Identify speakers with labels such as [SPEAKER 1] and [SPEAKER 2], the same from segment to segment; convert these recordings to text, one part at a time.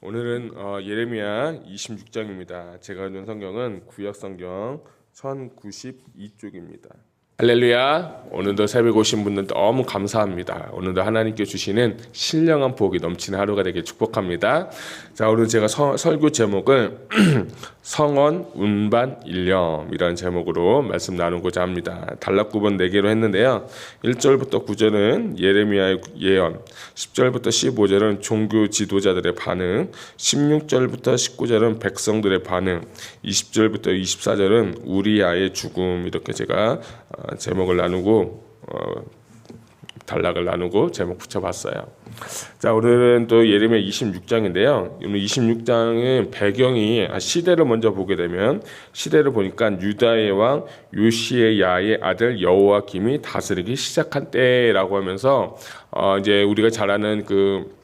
[SPEAKER 1] 오늘은 예레미야 26장입니다. 제가 읽은 성경은 구약 성경 1092쪽입니다. 할렐루야. 오늘도 새벽 오신 분들 너무 감사합니다. 오늘도 하나님께 주시는 신령한 복이 넘치는 하루가 되길 축복합니다. 자, 오늘 제가 설교 제목을 성언 운반 일념이라는 제목으로 말씀 나누고자 합니다. 단락구분 4개로 했는데요. 1절부터 9절은 예레미야의 예언, 10절부터 15절은 종교 지도자들의 반응, 16절부터 19절은 백성들의 반응, 20절부터 24절은 우리아의 죽음. 이렇게 제가 제목을 나누고 단락을 나누고 제목 붙여봤어요. 자, 오늘은 또 예레미야 26장인데요. 오늘 26장의 배경이 시대를 먼저 보게 되면 시대를 보니까 유다의 왕 요시야의 아들 여호야김이 다스리기 시작한 때라고 하면서 이제 우리가 잘 아는 그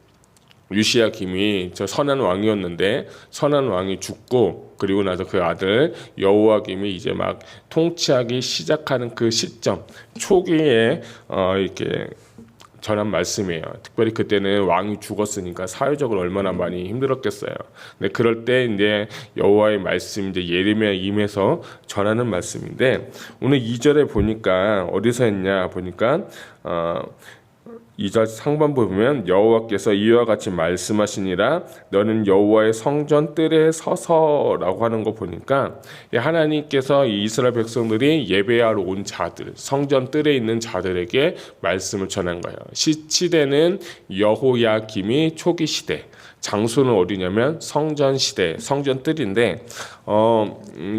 [SPEAKER 1] 요시야김이 저 선한 왕이었는데 선한 왕이 죽고 그리고 나서 그 아들 여호야김이 이제 막 통치하기 시작하는 그 시점 초기에 이렇게 전한 말씀이에요. 특별히 그때는 왕이 죽었으니까 사회적으로 얼마나 많이 힘들었겠어요. 근데 그럴 때 이제 여호와의 말씀 이제 예레미야 임해서 전하는 말씀인데 오늘 2절에 보니까 어디서 했냐 보니까 2절 상반부 보면 여호와께서 이와 같이 말씀하시니라 너는 여호와의 성전 뜰에 서서라고 하는 거 보니까 하나님께서 이스라엘 백성들이 예배하러 온 자들 성전 뜰에 있는 자들에게 말씀을 전한 거예요. 시대는 여호야김이 초기 시대, 장소는 어디냐면 성전 시대, 성전 뜰인데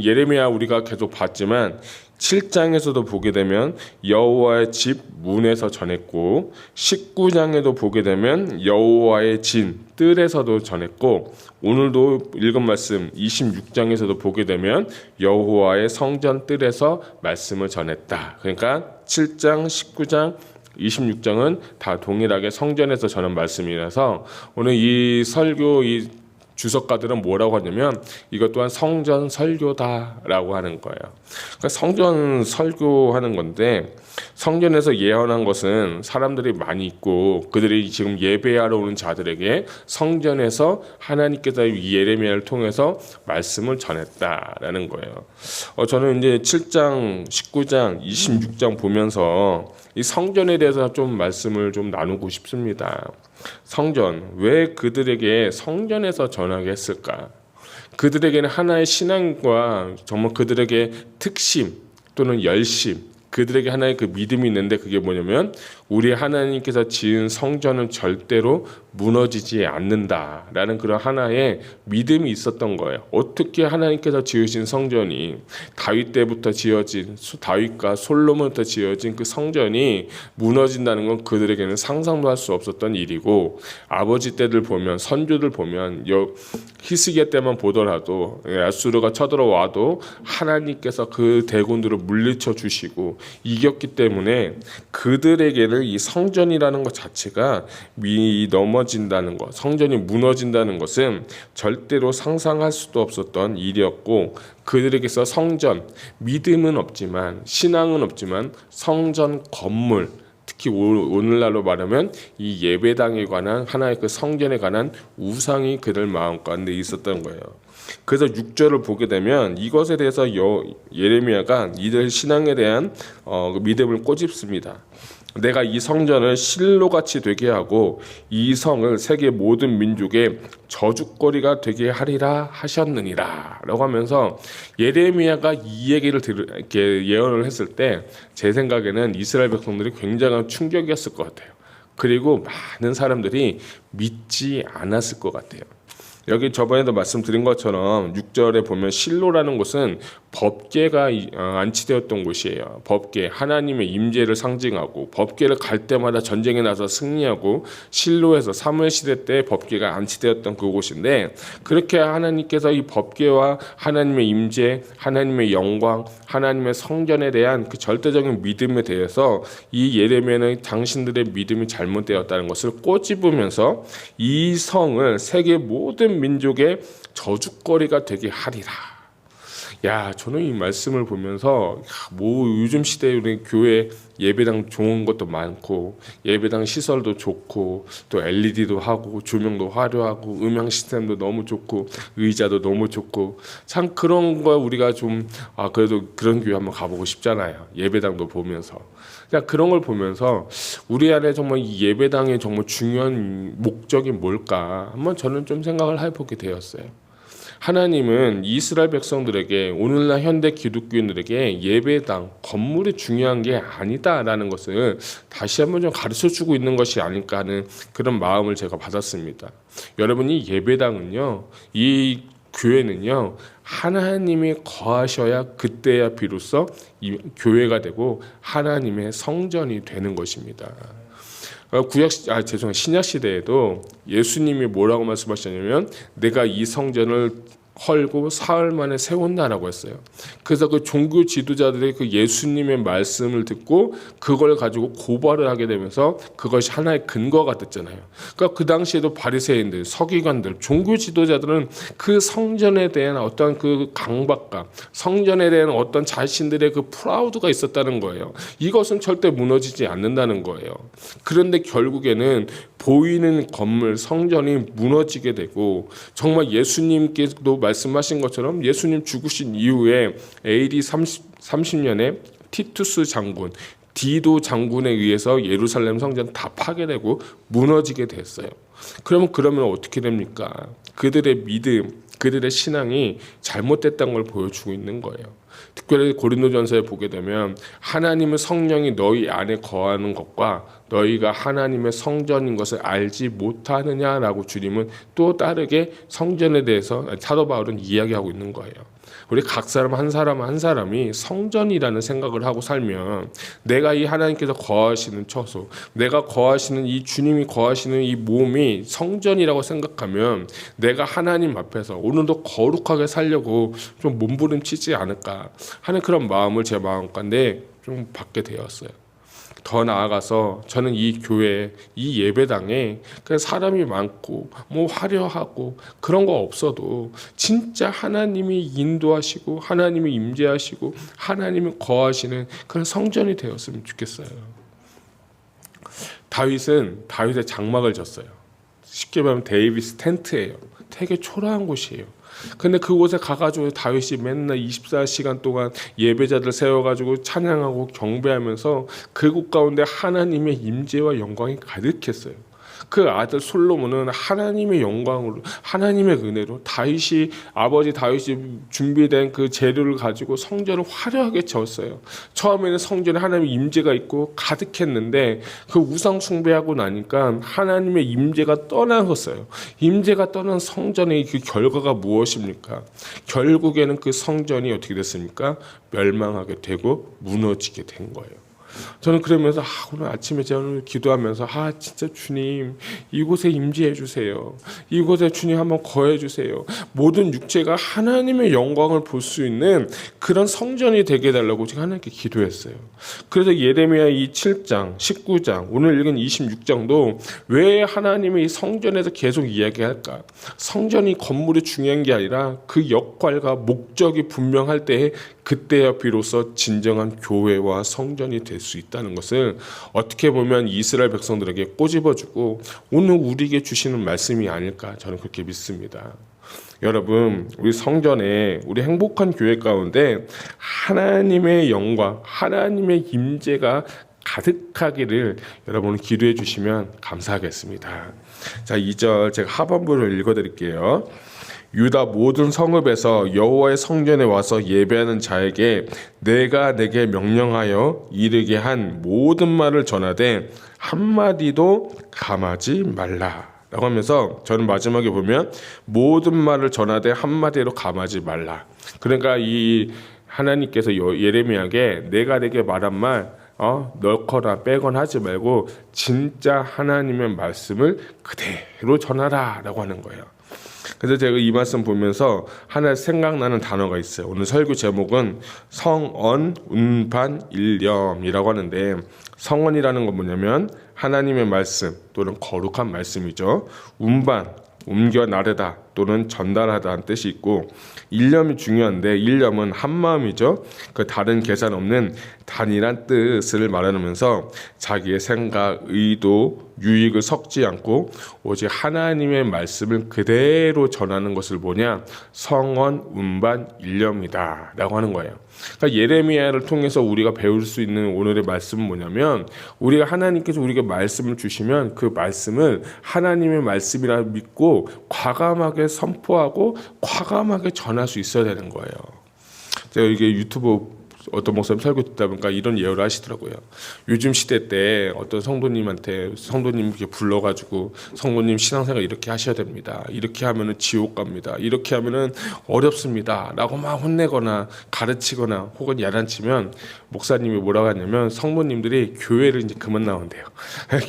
[SPEAKER 1] 예레미야 우리가 계속 봤지만 7장에서도 보게 되면 여호와의 집 문에서 전했고 19장에도 보게 되면 여호와의 진 뜰에서도 전했고 오늘도 읽은 말씀 26장에서도 보게 되면 여호와의 성전 뜰에서 말씀을 전했다. 그러니까 7장, 19장, 26장은 다 동일하게 성전에서 전한 말씀이라서 오늘 이 설교 주석가들은 뭐라고 하냐면 이것 또한 성전 설교다라고 하는 거예요. 그러니까 성전 설교하는 건데 성전에서 예언한 것은 사람들이 많이 있고 그들이 지금 예배하러 오는 자들에게 성전에서 하나님께서 이 예레미야를 통해서 말씀을 전했다라는 거예요. 저는 이제 7장, 19장, 26장 보면서 이 성전에 대해서 좀 말씀을 좀 나누고 싶습니다. 성전, 왜 그들에게 성전에서 전하게 했을까? 그들에게는 하나의 신앙과 정말 그들에게 특심 또는 열심, 그들에게 하나의 그 믿음이 있는데 그게 뭐냐면 우리 하나님께서 지은 성전은 절대로 무너지지 않는다라는 그런 하나의 믿음이 있었던 거예요. 어떻게 하나님께서 지으신 성전이 다윗 때부터 지어진 다윗과 솔로몬부터 지어진 그 성전이 무너진다는 건 그들에게는 상상도 할 수 없었던 일이고 아버지 때들 보면 선조들 보면 히스기야 때만 보더라도 아수르가 쳐들어와도 하나님께서 그 대군들을 물리쳐 주시고 이겼기 때문에 그들에게는 이 성전이라는 것 자체가 넘어진다는 것, 성전이 무너진다는 것은 절대로 상상할 수도 없었던 일이었고 그들에게서 성전, 믿음은 없지만 신앙은 없지만 성전 건물 특히 오늘날로 말하면 이 예배당에 관한 하나의 그 성전에 관한 우상이 그들 마음 가운데 있었던 거예요. 그래서 6절을 보게 되면 이것에 대해서 예레미야가 이들 신앙에 대한 믿음을 꼬집습니다. 내가 이 성전을 실로같이 되게 하고 이 성을 세계 모든 민족의 저주거리가 되게 하리라 하셨느니라 라고 하면서 예레미야가 이 얘기를 이렇게 예언을 했을 때 제 생각에는 이스라엘 백성들이 굉장한 충격이었을 것 같아요. 그리고 많은 사람들이 믿지 않았을 것 같아요. 여기 저번에도 말씀드린 것처럼 6절에 보면 실로라는 곳은 법궤가 안치되었던 곳이에요. 법궤, 하나님의 임재를 상징하고 법궤를 갈 때마다 전쟁에 나서 승리하고 실로에서 사무엘 시대 때 법궤가 안치되었던 그곳인데 그렇게 하나님께서 이 법궤와 하나님의 임재, 하나님의 영광, 하나님의 성전에 대한 그 절대적인 믿음에 대해서 이 예레미야는 당신들의 믿음이 잘못되었다는 것을 꼬집으면서 이 성을 세계 모든 민족의 저주거리가 되게 하리라. 야, 저는 이 말씀을 보면서 뭐 요즘 시대에 우리 교회 예배당 좋은 것도 많고 예배당 시설도 좋고 또 LED도 하고 조명도 화려하고 음향 시스템도 너무 좋고 의자도 너무 좋고 참 그런 거 우리가 좀 그래도 그런 교회 한번 가보고 싶잖아요. 예배당도 보면서 그냥 그런 걸 보면서 우리 안에 정말 이 예배당의 정말 중요한 목적이 뭘까 한번 저는 좀 생각을 해보게 되었어요. 하나님은 이스라엘 백성들에게 오늘날 현대 기독교인들에게 예배당 건물이 중요한 게 아니다라는 것을 다시 한번 좀 가르쳐주고 있는 것이 아닐까 하는 그런 마음을 제가 받았습니다. 여러분이 예배당은요, 이 교회는요, 하나님이 거하셔야 그때야 비로소 이 교회가 되고 하나님의 성전이 되는 것입니다. 신약 시대에도 예수님이 뭐라고 말씀하셨냐면 내가 이 성전을 헐고 사흘 만에 세운다라고 했어요. 그래서 그 종교 지도자들이 그 예수님의 말씀을 듣고 그걸 가지고 고발을 하게 되면서 그것이 하나의 근거가 됐잖아요. 그러니까 그 당시에도 바리새인들, 서기관들, 종교 지도자들은 그 성전에 대한 어떤 그 강박감, 성전에 대한 어떤 자신들의 그 프라우드가 있었다는 거예요. 이것은 절대 무너지지 않는다는 거예요. 그런데 결국에는 보이는 건물, 성전이 무너지게 되고 정말 예수님께서도 말씀하신 것처럼 예수님 죽으신 이후에 AD 30년에 티투스 장군, 디도 장군에 의해서 예루살렘 성전 다 파괴되고 무너지게 됐어요. 그러면 어떻게 됩니까? 그들의 믿음, 그들의 신앙이 잘못됐다는 걸 보여주고 있는 거예요. 특별히 고린도전서에 보게 되면 하나님의 성령이 너희 안에 거하는 것과 너희가 하나님의 성전인 것을 알지 못하느냐라고 주님은 또 다르게 성전에 대해서 사도 바울은 이야기하고 있는 거예요. 우리 각 사람 한 사람이 성전이라는 생각을 하고 살면 내가 이 하나님께서 거하시는 처소, 내가 거하시는 이 주님이 거하시는 이 몸이 성전이라고 생각하면 내가 하나님 앞에서 오늘도 거룩하게 살려고 좀 몸부림치지 않을까 하는 그런 마음을 제 마음 가운데 좀 받게 되었어요. 더 나아가서 저는 이 교회, 이 예배당에 그냥 사람이 많고 뭐 화려하고 그런 거 없어도 진짜 하나님이 인도하시고 하나님이 임재하시고 하나님이 거하시는 그런 성전이 되었으면 좋겠어요. 다윗은 다윗의 장막을 졌어요. 쉽게 말하면 데이비스 텐트예요. 되게 초라한 곳이에요. 근데 그곳에 가가지고 다윗이 맨날 24시간 동안 예배자들 세워가지고 찬양하고 경배하면서 그곳 가운데 하나님의 임재와 영광이 가득했어요. 그 아들 솔로몬은 하나님의 영광으로 하나님의 은혜로 아버지 다윗이 준비된 그 재료를 가지고 성전을 화려하게 지었어요. 처음에는 성전에 하나님의 임재가 있고 가득했는데 그 우상 숭배하고 나니까 하나님의 임재가 떠나갔어요. 임재가 떠난 성전의 그 결과가 무엇입니까? 결국에는 그 성전이 어떻게 됐습니까? 멸망하게 되고 무너지게 된 거예요. 저는 그러면서 오늘 아침에 저는 기도하면서 진짜 주님 이곳에 임재해 주세요. 이곳에 주님 한번 거해 주세요. 모든 육체가 하나님의 영광을 볼 수 있는 그런 성전이 되게 해달라고 제가 하나님께 기도했어요. 그래서 예레미야 이 7장, 19장, 오늘 읽은 26장도 왜 하나님의 이 성전에서 계속 이야기할까? 성전이 건물이 중요한 게 아니라 그 역할과 목적이 분명할 때에 그때야 비로소 진정한 교회와 성전이 될 수 있다는 것을 어떻게 보면 이스라엘 백성들에게 꼬집어주고 오늘 우리에게 주시는 말씀이 아닐까 저는 그렇게 믿습니다. 여러분, 우리 성전에 우리 행복한 교회 가운데 하나님의 영광, 하나님의 임재가 가득하기를 여러분 기도해 주시면 감사하겠습니다. 자, 2절 제가 하반부를 읽어드릴게요. 유다 모든 성읍에서 여호와의 성전에 와서 예배하는 자에게 내가 내게 명령하여 이르게 한 모든 말을 전하되 한마디도 감하지 말라 라고 하면서 저는 마지막에 보면 모든 말을 전하되 한마디로 감하지 말라. 그러니까 이 하나님께서 예레미야에게 내가 내게 말한 말 넣거나 빼거나 하지 말고 진짜 하나님의 말씀을 그대로 전하라 라고 하는 거예요. 그래서 제가 이 말씀 보면서 하나 생각나는 단어가 있어요. 오늘 설교 제목은 성언 운반 일념이라고 하는데 성언이라는 건 뭐냐면 하나님의 말씀 또는 거룩한 말씀이죠. 운반 옮겨 나르다 또는 전달하다는 뜻이 있고, 일념이 중요한데 일념은 한 마음이죠. 그 다른 계산 없는 단일한 뜻을 말하면서 자기의 생각, 의도, 유익을 섞지 않고 오직 하나님의 말씀을 그대로 전하는 것을 뭐냐? 성언 운반 일념이다 라고 하는 거예요. 그러니까 예레미야를 통해서 우리가 배울 수 있는 오늘의 말씀은 뭐냐면, 우리가 하나님께서 우리에게 말씀을 주시면 그 말씀을 하나님의 말씀이라 믿고 과감하게 선포하고 과감하게 전할 수 있어야 되는 거예요. 제가 이게 유튜브 어떤 목사님 설교 듣다 보니까 이런 예언을 하시더라고요. 요즘 시대 때 어떤 성도님한테 성도님 이렇게 불러가지고 성도님 신앙생활 이렇게 하셔야 됩니다. 이렇게 하면은 지옥 갑니다. 이렇게 하면은 어렵습니다.라고 막 혼내거나 가르치거나 혹은 야단치면 목사님이 뭐라고 하냐면 성도님들이 교회를 이제 그만 나온대요.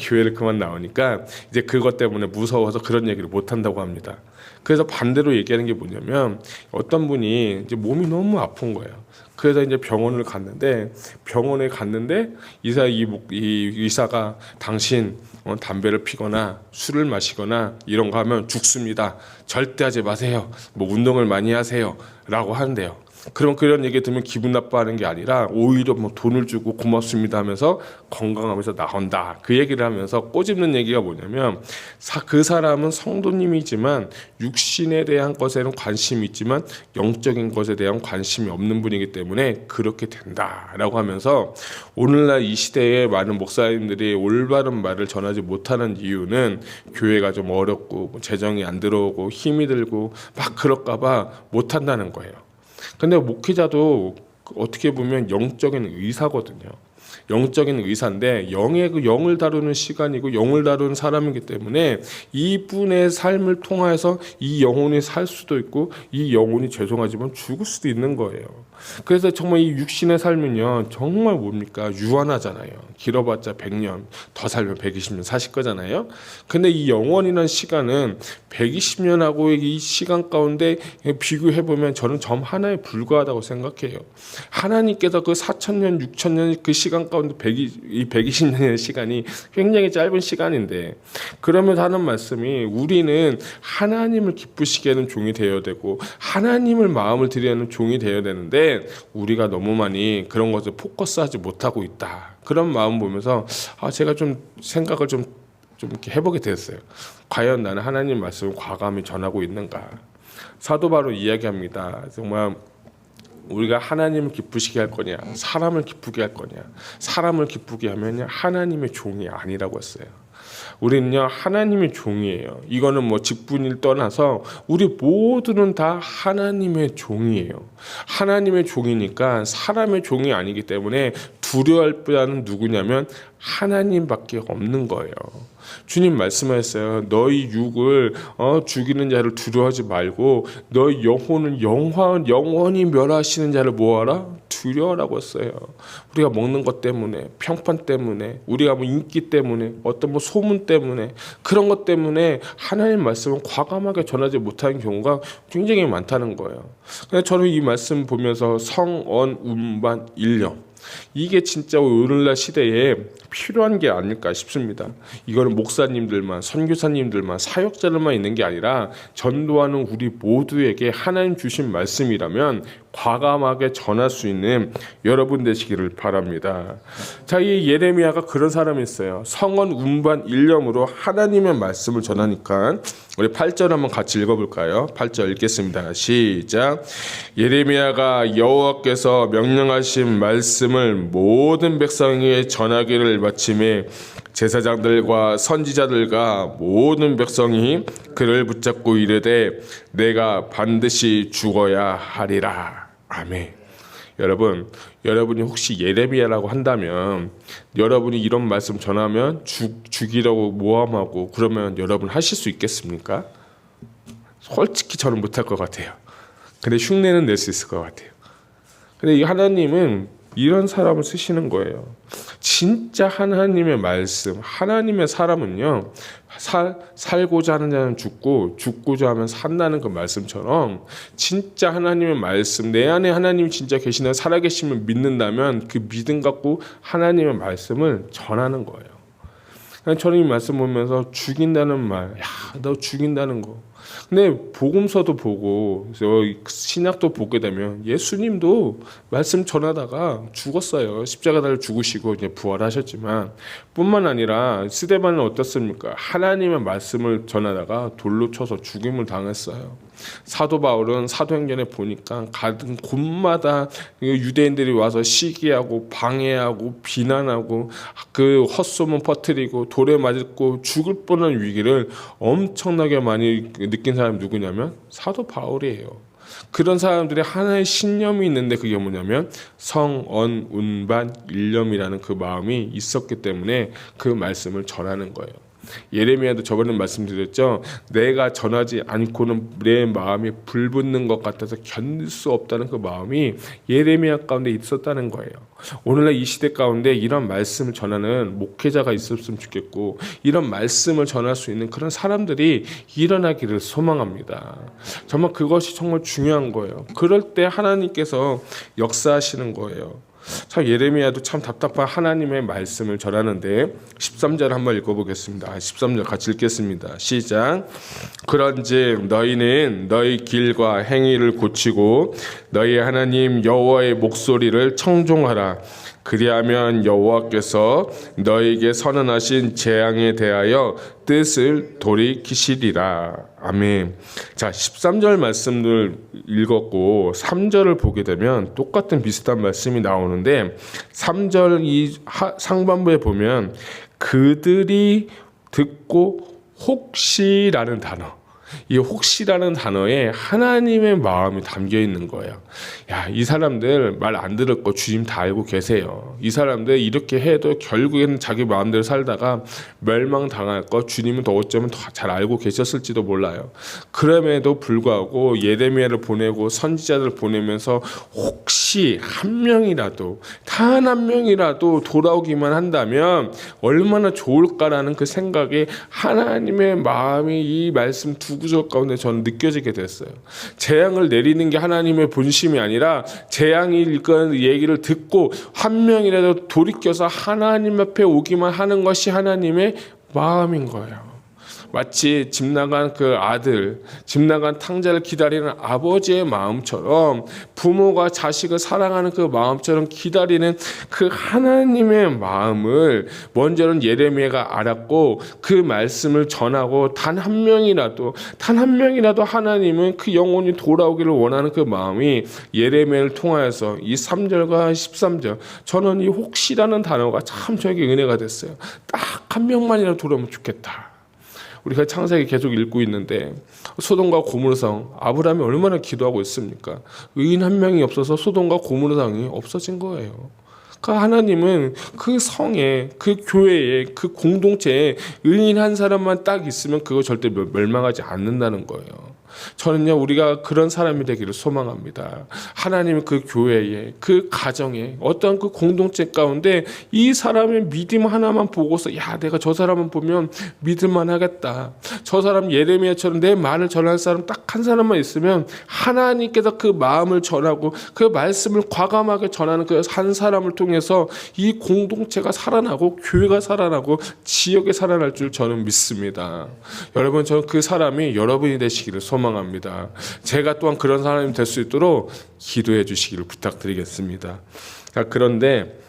[SPEAKER 1] 교회를 그만 나오니까 이제 그것 때문에 무서워서 그런 얘기를 못 한다고 합니다. 그래서 반대로 얘기하는 게 뭐냐면, 어떤 분이 이제 몸이 너무 아픈 거예요. 그래서 이제 병원에 갔는데 이 의사가 당신 담배를 피거나 술을 마시거나 이런 거 하면 죽습니다. 절대 하지 마세요. 뭐 운동을 많이 하세요. 라고 하는데요. 그럼 그런 얘기 들으면 기분 나빠하는 게 아니라 오히려 뭐 돈을 주고 고맙습니다 하면서 건강하면서 나온다. 그 얘기를 하면서 꼬집는 얘기가 뭐냐면, 그 사람은 성도님이지만 육신에 대한 것에는 관심이 있지만 영적인 것에 대한 관심이 없는 분이기 때문에 그렇게 된다라고 하면서, 오늘날 이 시대에 많은 목사님들이 올바른 말을 전하지 못하는 이유는 교회가 좀 어렵고 재정이 안 들어오고 힘이 들고 막 그럴까 봐 못한다는 거예요. 근데 목회자도 어떻게 보면 영적인 의사거든요. 영적인 의사인데 그 영을 다루는 시간이고 영을 다루는 사람이기 때문에 이분의 삶을 통해서 이 영혼이 살 수도 있고 이 영혼이 죄송하지만 죽을 수도 있는 거예요. 그래서 정말 이 육신의 삶은요 정말 뭡니까? 유한하잖아요. 길어봤자 100년, 더 살면 120년 사실 거잖아요. 근데 이 영원이라는 시간은 120년하고 이 시간 가운데 비교해보면 저는 점 하나에 불과하다고 생각해요. 하나님께서 그 4,000년, 6,000년 그 시간 가운데 120년의 시간이 굉장히 짧은 시간인데, 그러면서 하는 말씀이 우리는 하나님을 기쁘시게 하는 종이 되어야 되고 하나님을 마음을 들이는 종이 되어야 되는데, 우리가 너무 많이 그런 것을 포커스하지 못하고 있다. 그런 마음 보면서 제가 좀 생각을 좀 이렇게 해보게 됐어요. 과연 나는 하나님 말씀을 과감히 전하고 있는가? 사도 바로 이야기합니다. 정말 우리가 하나님을 기쁘시게 할 거냐, 사람을 기쁘게 할 거냐. 사람을 기쁘게 하면 하나님의 종이 아니라고 했어요. 우리는요 하나님의 종이에요. 이거는 뭐 직분을 떠나서 우리 모두는 다 하나님의 종이에요. 하나님의 종이니까 사람의 종이 아니기 때문에 두려워할 자는 누구냐면 하나님밖에 없는 거예요. 주님 말씀하셨어요. 너희 육을 죽이는 자를 두려워하지 말고 너희 영혼은 영원히 멸하시는 자를 뭐하라? 두려워라고 했어요. 우리가 먹는 것 때문에, 평판 때문에, 우리가 뭐 인기 때문에, 어떤 뭐 소문 때문에, 그런 것 때문에 하나님 말씀을 과감하게 전하지 못하는 경우가 굉장히 많다는 거예요. 근데 저는 이 말씀 보면서 성언 운반 일념, 이게 진짜 오늘날 시대에 필요한 게 아닐까 싶습니다. 이거는 목사님들만, 선교사님들만, 사역자들만 있는 게 아니라 전도하는 우리 모두에게 하나님 주신 말씀이라면 과감하게 전할 수 있는 여러분 되시기를 바랍니다. 자, 이 예레미야가 그런 사람이 있어요. 성언 운반 일념으로 하나님의 말씀을 전하니까 우리 8절 한번 같이 읽어볼까요? 8절 읽겠습니다. 시작. 예레미야가 여호와께서 명령하신 말씀을 모든 백성에게 전하기를 마침에 제사장들과 선지자들과 모든 백성이 그를 붙잡고 이르되 내가 반드시 죽어야 하리라. 아멘. 여러분이 혹시 예레미야라고 한다면, 여러분이 이런 말씀 전하면 죽이라고 모함하고 그러면 여러분 하실 수 있겠습니까? 솔직히 저는 못할 것 같아요. 근데 흉내는 낼 수 있을 것 같아요. 근데 이 하나님은 이런 사람을 쓰시는 거예요. 진짜 하나님의 말씀, 하나님의 사람은요, 살고자 하는 자는 죽고 죽고자 하면 산다는 그 말씀처럼 진짜 하나님의 말씀, 내 안에 하나님이 진짜 계시나 살아계심을 믿는다면 그 믿음 갖고 하나님의 말씀을 전하는 거예요. 저는 이 말씀 보면서 죽인다는 말, 야, 너 죽인다는 거. 근데 복음서도 보고 신약도 보게 되면 예수님도 말씀 전하다가 죽었어요. 십자가 달려 죽으시고 이제 부활하셨지만, 뿐만 아니라 스데반은 어떻습니까? 하나님의 말씀을 전하다가 돌로 쳐서 죽임을 당했어요. 사도 바울은 사도행전에 보니까 가는 곳마다 유대인들이 와서 시기하고 방해하고 비난하고 그 헛소문 퍼뜨리고 돌에 맞고 죽을 뻔한 위기를 엄청나게 많이 느낀 사람이 누구냐면 사도 바울이에요. 그런 사람들이 하나의 신념이 있는데 그게 뭐냐면 성언 운반 일념이라는 그 마음이 있었기 때문에 그 말씀을 전하는 거예요. 예레미야도 저번에 말씀드렸죠. 내가 전하지 않고는 내 마음이 불붙는 것 같아서 견딜 수 없다는 그 마음이 예레미야 가운데 있었다는 거예요. 오늘날 이 시대 가운데 이런 말씀을 전하는 목회자가 있었으면 좋겠고, 이런 말씀을 전할 수 있는 그런 사람들이 일어나기를 소망합니다. 정말 그것이 정말 중요한 거예요. 그럴 때 하나님께서 역사하시는 거예요. 참 예레미야도 참 답답한 하나님의 말씀을 전하는데 13절 한번 읽어보겠습니다. 13절 같이 읽겠습니다. 시작. 그런즉 너희는 너희 길과 행위를 고치고 너희 하나님 여호와의 목소리를 청종하라. 그리하면 여호와께서 너희에게 선언하신 재앙에 대하여 뜻을 돌이키시리라. 아멘. 자, 13절 말씀을 읽었고 3절을 보게 되면 똑같은 비슷한 말씀이 나오는데 3절 이 상반부에 보면 그들이 듣고 혹시라는 단어, 이 혹시라는 단어에 하나님의 마음이 담겨 있는 거예요. 야, 이 사람들 말 안 들을 거 주님 다 알고 계세요. 이 사람들 이렇게 해도 결국에는 자기 마음대로 살다가 멸망당할 거 주님은 더 어쩌면 더 잘 알고 계셨을지도 몰라요. 그럼에도 불구하고 예레미야를 보내고 선지자들을 보내면서 혹시 한 명이라도, 단 한 명이라도 돌아오기만 한다면 얼마나 좋을까라는 그 생각에 하나님의 마음이 이 말씀 두 구절 가운데 저는 느껴지게 됐어요. 재앙을 내리는 게 하나님의 본심이 아니라 재앙이 일어나는 얘기를 듣고 한 명이라도 돌이켜서 하나님 앞에 오기만 하는 것이 하나님의 마음인 거예요. 마치 집 나간 그 아들, 집 나간 탕자를 기다리는 아버지의 마음처럼, 부모가 자식을 사랑하는 그 마음처럼 기다리는 그 하나님의 마음을 먼저는 예레미야가 알았고 그 말씀을 전하고 단 한 명이라도 하나님은 그 영혼이 돌아오기를 원하는 그 마음이 예레미야를 통하여서 이 3절과 13절, 저는 이 혹시라는 단어가 참 저에게 은혜가 됐어요. 딱 한 명만이라도 돌아오면 좋겠다. 우리가 창세기 계속 읽고 있는데 소돔과 고모르 성, 아브라함이 얼마나 기도하고 있습니까? 의인 한 명이 없어서 소돔과 고모르 성이 없어진 거예요. 그러니까 하나님은 그 성에, 그 교회에, 그 공동체에 의인 한 사람만 딱 있으면 그거 절대 멸망하지 않는다는 거예요. 저는요, 우리가 그런 사람이 되기를 소망합니다. 하나님은 그 교회에, 그 가정에, 어떤 그 공동체 가운데 이 사람의 믿음 하나만 보고서, 야, 내가 저 사람을 보면 믿을만 하겠다. 저 사람 예레미야처럼 내 말을 전할 사람 딱 한 사람만 있으면 하나님께서 그 마음을 전하고 그 말씀을 과감하게 전하는 그 한 사람을 통해서 이 공동체가 살아나고 교회가 살아나고 지역에 살아날 줄 저는 믿습니다. 여러분, 저는 그 사람이 여러분이 되시기를 소망합니다. 제가 또한 그런 사람이 될 수 있도록 기도해 주시기를 부탁드리겠습니다. 자, 그런데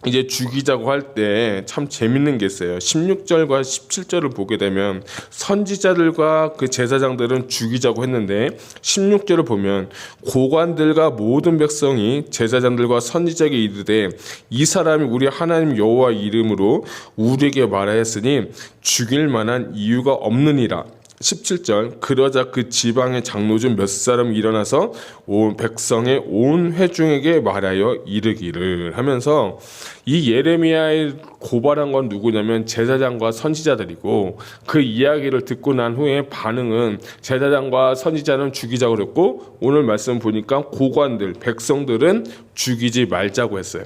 [SPEAKER 1] 이제 죽이자고 할 때 참 재밌는 게 있어요. 16절과 17절을 보게 되면 선지자들과 그 제사장들은 죽이자고 했는데 16절을 보면 고관들과 모든 백성이 제사장들과 선지자에게 이르되 이 사람이 우리 하나님 여호와 이름으로 우리에게 말하였으니 죽일 만한 이유가 없느니라. 17절 그러자 그 지방의 장로 중 몇 사람이 일어나서 온 백성의 온 회중에게 말하여 이르기를 하면서, 이 예레미야의 고발한 건 누구냐면 제사장과 선지자들이고, 그 이야기를 듣고 난 후에 반응은 제사장과 선지자는 죽이자고 그랬고, 오늘 말씀 보니까 고관들, 백성들은 죽이지 말자고 했어요.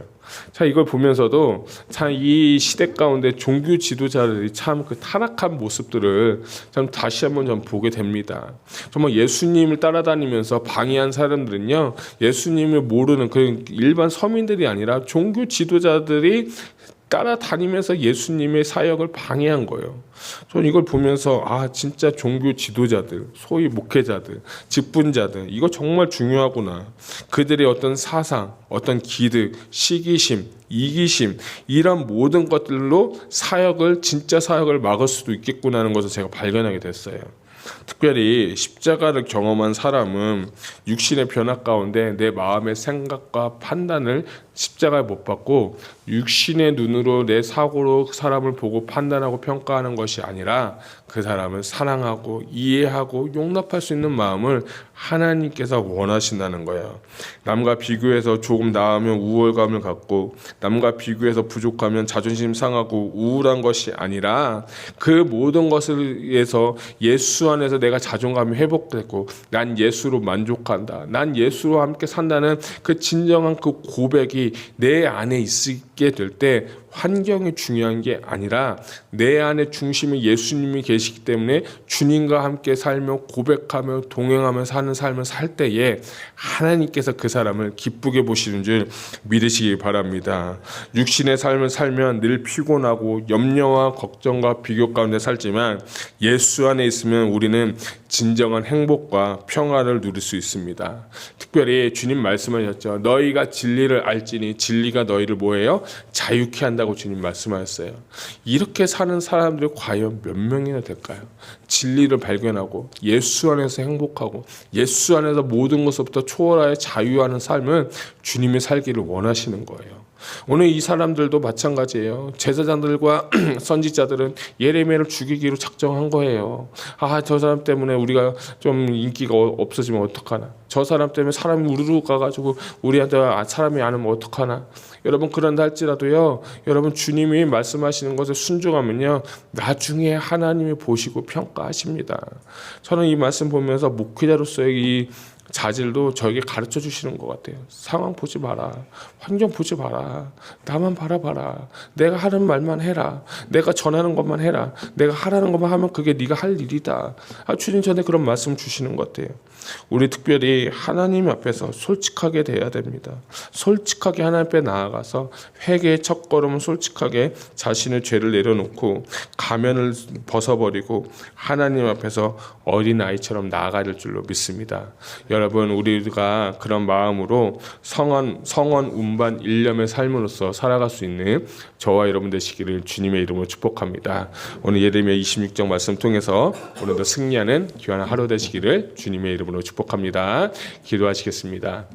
[SPEAKER 1] 자, 이걸 보면서도 참 이 시대 가운데 종교 지도자들이 참 그 타락한 모습들을 참 다시 한번 좀 보게 됩니다. 정말 예수님을 따라다니면서 방해한 사람들은요, 예수님을 모르는 그 일반 서민들이 아니라 종교 지도자들이 따라다니면서 예수님의 사역을 방해한 거예요. 저는 이걸 보면서 진짜 종교 지도자들, 소위 목회자들, 직분자들 이거 정말 중요하구나. 그들의 어떤 사상, 어떤 기득, 시기심, 이기심 이런 모든 것들로 진짜 사역을 막을 수도 있겠구나 하는 것을 제가 발견하게 됐어요. 특별히 십자가를 경험한 사람은 육신의 변화 가운데 내 마음의 생각과 판단을 십자가에 못 받고 육신의 눈으로 내 사고로 사람을 보고 판단하고 평가하는 것이 아니라 그 사람을 사랑하고 이해하고 용납할 수 있는 마음을 하나님께서 원하신다는 거예요. 남과 비교해서 조금 나으면 우월감을 갖고 남과 비교해서 부족하면 자존심 상하고 우울한 것이 아니라 그 모든 것을 위해서 예수 안에서 내가 자존감이 회복되고 난 예수로 만족한다. 난 예수로 함께 산다는 그 진정한 그 고백이 내 안에 있게 될 때 환경이 중요한 게 아니라 내 안에 중심에 예수님이 계시기 때문에 주님과 함께 살며 고백하며 동행하며 사는 삶을 살 때에 하나님께서 그 사람을 기쁘게 보시는 줄 믿으시기 바랍니다. 육신의 삶을 살면 늘 피곤하고 염려와 걱정과 비교 가운데 살지만 예수 안에 있으면 우리는 진정한 행복과 평화를 누릴 수 있습니다. 특별히 주님 말씀하셨죠. 너희가 진리를 알지니 진리가 너희를 뭐예요? 자유케 한다고 주님 말씀하셨어요. 이렇게 사는 사람들이 과연 몇 명이나 될까요? 진리를 발견하고 예수 안에서 행복하고 예수 안에서 모든 것부터 초월하여 자유하는 삶은 주님이 살기를 원하시는 거예요. 오늘 이 사람들도 마찬가지예요. 제사장들과 선지자들은 예레미야를 죽이기로 작정한 거예요. 저 사람 때문에 우리가 좀 인기가 없어지면 어떡하나. 저 사람 때문에 사람이 우르르 가가지고 우리한테 사람이 안 오면 어떡하나. 여러분 그런다 할지라도요. 여러분 주님이 말씀하시는 것을 순종하면요. 나중에 하나님이 보시고 평가하십니다. 저는 이 말씀 보면서 목회자로서의 이 자질도 저에게 가르쳐 주시는 것 같아요. 상황 보지 마라. 환경 보지 마라. 나만 바라봐라. 내가 하는 말만 해라. 내가 전하는 것만 해라. 내가 하라는 것만 하면 그게 네가 할 일이다. 주님 전에 그런 말씀 주시는 것 같아요. 우리 특별히 하나님 앞에서 솔직하게 돼야 됩니다. 솔직하게 하나님 앞에 나아가서 회개의 첫걸음은 솔직하게 자신의 죄를 내려놓고 가면을 벗어버리고 하나님 앞에서 어린아이처럼 나아가야 될 줄로 믿습니다. 여러분 우리가 그런 마음으로 성원 운반 일념의 삶으로서 살아갈 수 있는 저와 여러분 되시기를 주님의 이름으로 축복합니다. 오늘 예레미야 26장 말씀 통해서 오늘도 승리하는 귀한 하루 되시기를 주님의 이름으로 축복합니다. 기도하시겠습니다.